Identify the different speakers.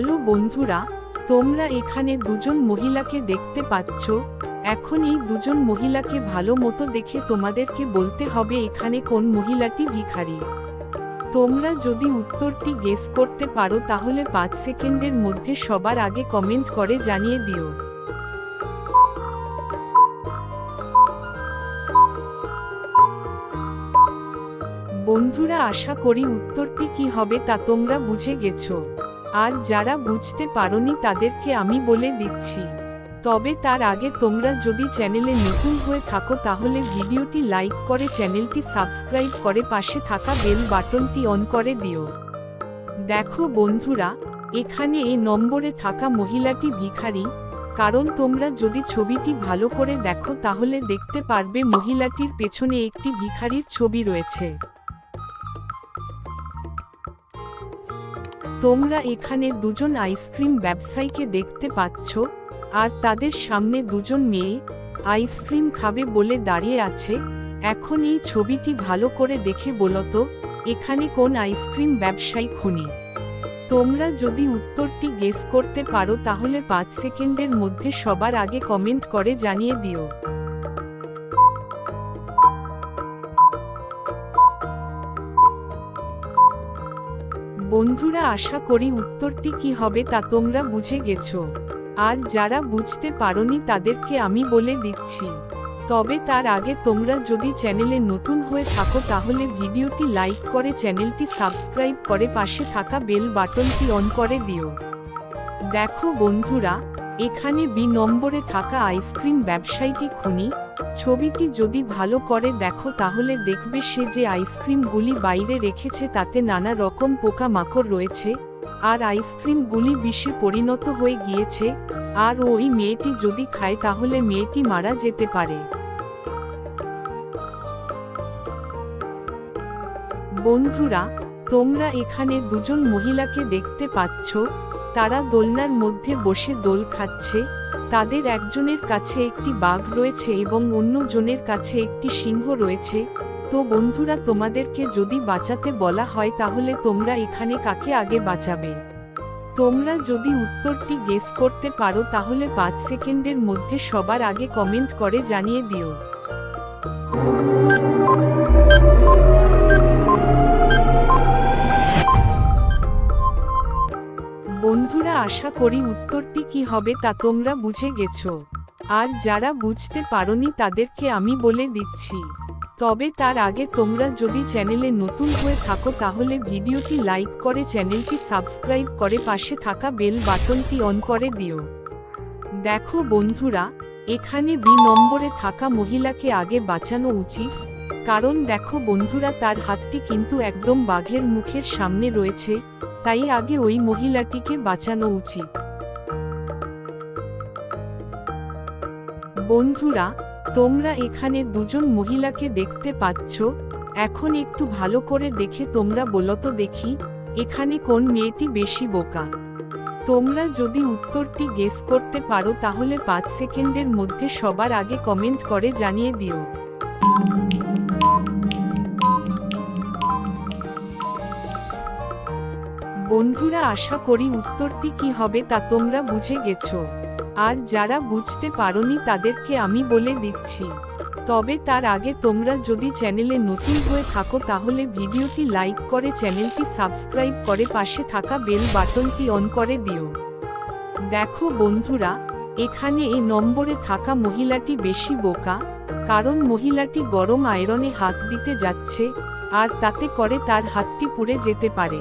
Speaker 1: Hello বন্ধুরা, তোমরা এখানে দুজন মহিলাকে দেখতে পাচ্ছ। এখন এই দুজন মহিলাকে ভালো মতো দেখে তোমাদেরকে বলতে হবে এখানে কোন মহিলাটি ভিখারি। তোমরা যদি উত্তরটি গেস করতে পারো তাহলে 5 সেকেন্ডের মধ্যে সবার আগে কমেন্ট করে জানিয়ে দিও। বন্ধুরা, আশা করি উত্তরটি কি হবে তা তোমরা বুঝে গেছো। আর যারা বুঝতে পারোনি তাদেরকে আমি বলে দিচ্ছি। তবে তার আগে তোমরা যদি চ্যানেলে নতুন হয়ে থাকো তাহলে ভিডিওটি লাইক করে চ্যানেলটি সাবস্ক্রাইব করে পাশে থাকা বেল বাটনটি অন করে দিও। দেখো বন্ধুরা, এখানে এই নম্বরে থাকা মহিলাটি ভিখারি, কারণ তোমরা যদি ছবিটি ভালো করে দেখো তাহলে দেখতে পারবে মহিলাটির পেছনে একটি ভিখারির ছবি রয়েছে। তোমরা এখানে দুজন আইসক্রিম ব্যবসায়ীকে দেখতে পাচ্ছ, আর তাদের সামনে দুজন মেয়ে আইসক্রিম খাবে বলে দাঁড়িয়ে আছে। এখন এই ছবিটি ভালো করে দেখে বলো তো এখানে কোন আইসক্রিম ব্যবসায়ী খুনি। তোমরা যদি উত্তরটি গেস করতে পারো তাহলে 5 সেকেন্ডের মধ্যে সবার আগে কমেন্ট করে জানিয়ে দিও। বন্ধুরা, আশা করি উত্তরটি কি হবে তা তোমরা বুঝে গেছো। আর যারা বুঝতে পারোনি তাদেরকে আমি বলে দিচ্ছি। তবে তার আগে তোমরা যদি চ্যানেলে নতুন হয়ে থাকো তাহলে ভিডিওটি লাইক করে চ্যানেলটি সাবস্ক্রাইব করে পাশে থাকা বেল বাটনটি অন করে দিও। দেখো বন্ধুরা, এখানে বি নম্বরে থাকা আইসক্রিম ব্যবসায়ীটি খুনি। ছবিটি যদি ভালো করে দেখো তাহলে দেখবে সে যে আইসক্রিমগুলি বাইরে রেখেছে তাতে নানা রকম পোকা মাকড় রয়েছে, আর আইসক্রিমগুলি বিষে পরিণত হয়ে গিয়েছে। আর ওই মেয়েটি যদি খায় তাহলে মেয়েটি মারা যেতে পারে। বন্ধুরা, তোমরা এখানে দুজন মহিলাকে দেখতে পাচ্ছ। তারা দোলনার মধ্যে বসে দোল খাচ্ছে। তাদের একজনের কাছে একটি বাঘ রয়েছে এবং অন্যজনের কাছে একটি সিংহ রয়েছে। তো বন্ধুরা, তোমাদেরকে যদি বাঁচাতে বলা হয় তাহলে তোমরা এখানে কাকে আগে বাঁচাবে? তোমরা যদি উত্তরটি গেস করতে পারো তাহলে 5 সেকেন্ডের মধ্যে সবার আগে কমেন্ট করে জানিয়ে দিও। বন্ধুরা, আশা করি উত্তরটি কি হবে তা তোমরা বুঝে গেছো। আর যারা বুঝতে পারোনি তাদেরকে আমি বলে দিচ্ছি। তবে তার আগে তোমরা যদি চ্যানেলে নতুন হয়ে থাকো তাহলে ভিডিওটি লাইক করে চ্যানেলটি সাবস্ক্রাইব করে পাশে থাকা বেল বাটনটি অন করে দিও। দেখো বন্ধুরা, এখানে বি নম্বরে থাকা মহিলাকে আগে বাঁচানো উচিত। কারণ দেখো বন্ধুরা, তার হাতটি কিন্তু একদম বাঘের মুখের সামনে রয়েছে, তাই আগে ওই মহিলাটিকে বাঁচানো উচিত। বন্ধুরা, তোমরা এখানে দুজন মহিলাকে দেখতে পাচ্ছ। এখন একটু ভালো করে দেখে তোমরা বলো তো দেখি এখানে কোন মেয়েটি বেশি বোকা। তোমরা যদি উত্তরটি গেস করতে পারো তাহলে 5 সেকেন্ডের মধ্যে সবার আগে কমেন্ট করে জানিয়ে দিও। বন্ধুরা, আশা করি উত্তরটি কি হবে তা তোমরা বুঝে গেছো। আর যারা বুঝতে পারোনি তাদেরকে আমি বলে দিচ্ছি। তবে তার আগে তোমরা যদি চ্যানেলে নতুন হয়ে থাকো তাহলে ভিডিওটি লাইক করে চ্যানেলটি সাবস্ক্রাইব করে পাশে থাকা বেল বাটনটি অন করে দিও। দেখো বন্ধুরা, এখানে এই নম্বরে থাকা মহিলাটি বেশি বোকা, কারণ মহিলাটি গরম আয়রনে হাত দিতে যাচ্ছে, আর তাতে করে তার হাতটি পুড়ে যেতে পারে।